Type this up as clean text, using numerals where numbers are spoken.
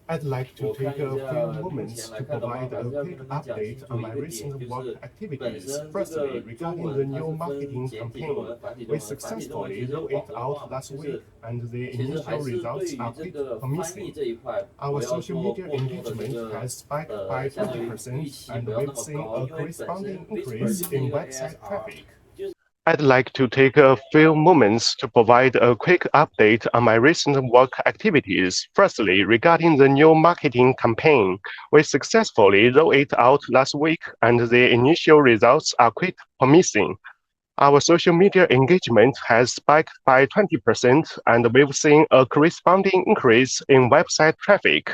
I'd like to 我 take 看一 a few 下，目前 moments 来 to 看的话，provide 还 a 是要 quick 跟你讲 update 清楚 on 一 my 个点，recent 就 work 是本 activities. 身这 Firstly, 个中 regarding the 文它 new 是分 marketing 简体中文 campaign, 和繁体 we 中文，繁体中文其 successfully 实 rolled 广 it 的 out 话，last 就 week, 是 and the 其实还 initial 是对 results 于 are 这 quite 个翻译 promising. 这一块，Our 我要 social 做 media 过多的这 engagement 个 has spiked by 相当于预 20%, 期 and 不要那 we've 么 seen 高，a 因为本身 corresponding Whisper increase 就是一 in 个 website ASR，traffic. 就是 I'd like to take a few moments to provide a quick update on my recent work activities. Firstly, regarding the new marketing campaign, we successfully rolled it out last week, and the initial results are quite promising. Our social media engagement has spiked by 20%, and we've seen a corresponding increase in website traffic.